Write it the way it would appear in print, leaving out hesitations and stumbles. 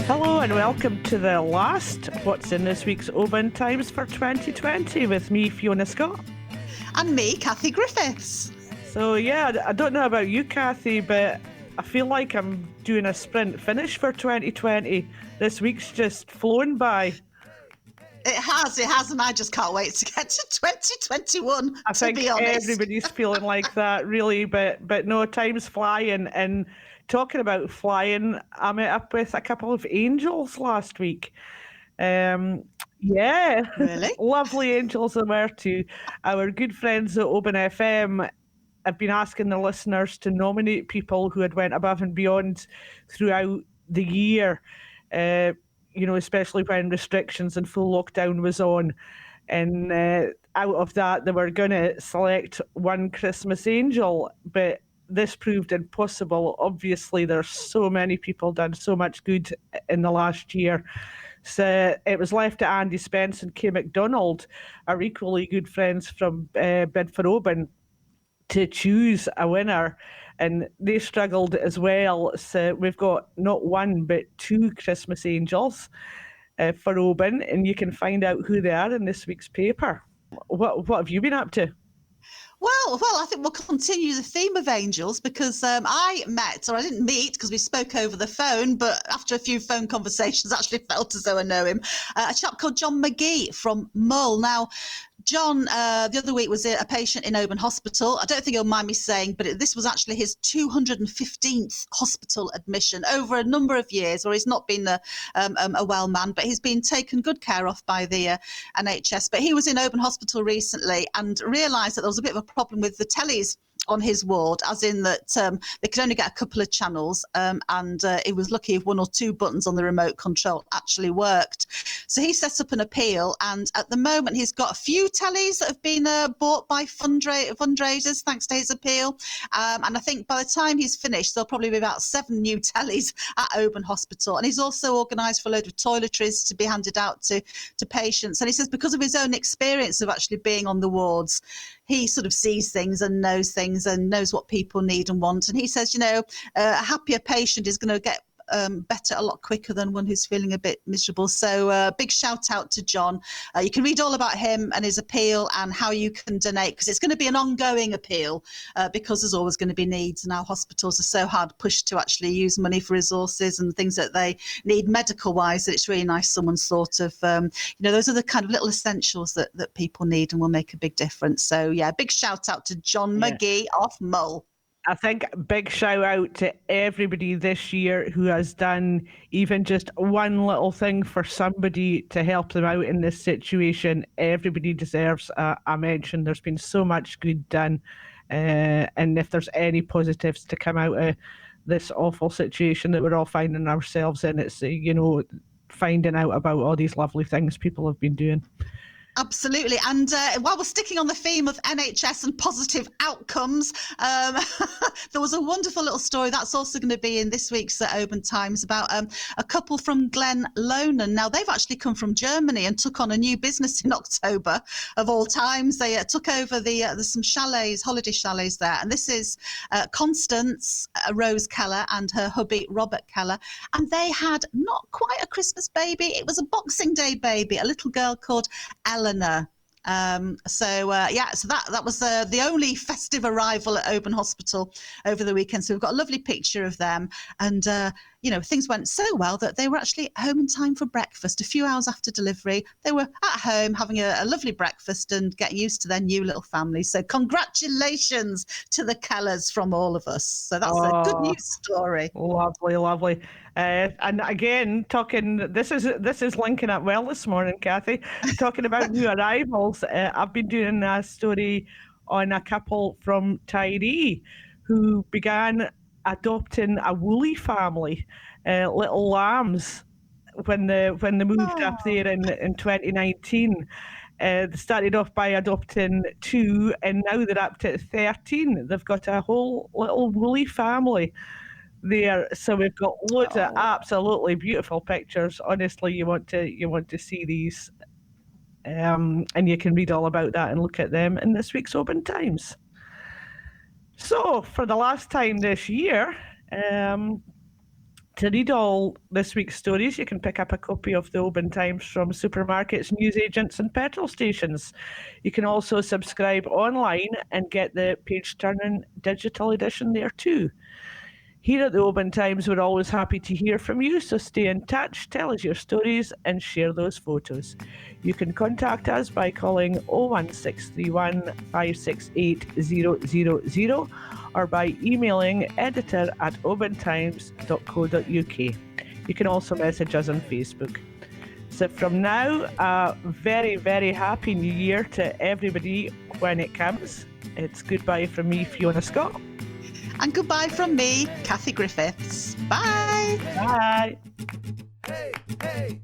Hello and welcome to the last What's in this week's Oban Times for 2020 with me, Fiona Scott. And me, Kathie Griffiths. So yeah, I don't know about you, Kathie, but I feel like I'm doing a sprint finish for 2020. This week's just flown by. It has, and I just can't wait to get to 2021, I think be honest. everybody's feeling like that, really, but no, time's flying. And talking about flying, I met up with a couple of angels last week. Yeah, Really? lovely angels they were too. Our good friends at Oban FM have been asking the listeners to nominate people who had went above and beyond throughout the year, especially when restrictions and full lockdown was on. And out of that, they were going to select one Christmas angel, but this proved impossible. Obviously, there's so many people done so much good in the last year. So it was left to Andy Spence and Kay McDonald, our equally good friends from Bedford Oban, to choose a winner, and they struggled as well. So we've got not one but two Christmas angels for Oban, and you can find out who they are in this week's paper. What have you been up to? Well, I think we'll continue the theme of angels because I didn't meet because we spoke over the phone, but after a few phone conversations, actually felt as though I know him. A chap called John McGee from Mull. Now, John, the other week was a patient in Oban Hospital. I don't think he'll mind me saying, but this was actually his 215th hospital admission over a number of years, where he's not been a well man, but he's been taken good care of by the NHS. But he was in Oban Hospital recently and realised that there was a bit of a problem with the tellies on his ward, as in that they could only get a couple of channels, and he was lucky if one or two buttons on the remote control actually worked. So he set up an appeal, and at the moment he's got a few tellies that have been bought by fundraisers thanks to his appeal, and I think by the time he's finished there'll probably be about 7 new tellies at Oban Hospital. And he's also organised for a load of toiletries to be handed out to patients. And he says because of his own experience of actually being on the wards, he sort of sees things and knows things and knows what people need and want. And he says, a happier patient is going to get better a lot quicker than one who's feeling a bit miserable. So big shout out to John. You can read all about him and his appeal and how you can donate, because it's going to be an ongoing appeal because there's always going to be needs, and our hospitals are so hard pushed to actually use money for resources and things that they need medical wise, that it's really nice someone's thought of those are the kind of little essentials that people need and will make a big difference. So yeah, big shout out to John McGee of Mull. I think big shout out to everybody this year who has done even just one little thing for somebody to help them out in this situation. Everybody deserves a mention. There's been so much good done. And if there's any positives to come out of this awful situation that we're all finding ourselves in, it's, finding out about all these lovely things people have been doing. Absolutely. And while we're sticking on the theme of NHS and positive outcomes, there was a wonderful little story that's also going to be in this week's Oban Times about a couple from Glen Lonan. Now, they've actually come from Germany and took on a new business in October, of all times. They took over there's some chalets, holiday chalets there. And this is Constance Rose Keller and her hubby, Robert Keller. And they had not quite a Christmas baby. It was a Boxing Day baby, a little girl called Eleanor. So that was the only festive arrival at Oban Hospital over the weekend. So we've got a lovely picture of them, and things went so well that they were actually home in time for breakfast. A few hours after delivery, they were at home having a lovely breakfast and getting used to their new little family. So congratulations to the Kellers from all of us. So that's a good news story. Lovely. And again, this is linking up well this morning, Kathie. Talking about new arrivals, I've been doing a story on a couple from Tiree who began adopting a woolly family, little lambs, when they moved up there in 2019. They started off by adopting 2, and now they're up to 13. They've got a whole little woolly family there. So we've got loads of absolutely beautiful pictures. Honestly, you want to see these, and you can read all about that and look at them in this week's Oban Times. So for the last time this year, To read all this week's stories, you can pick up a copy of the Oban Times from supermarkets, newsagents, and petrol stations. You can also subscribe online and get the page turning digital edition there too. Here at the Oban Times, we're always happy to hear from you, so stay in touch, tell us your stories, and share those photos. You can contact us by calling 01631 568 000 or by emailing editor@obantimes.co.uk. You can also message us on Facebook. So from now, a very, very happy new year to everybody when it comes. It's goodbye from me, Fiona Scott. And goodbye from me, Kathie Griffiths. Bye. Bye. Hey, hey.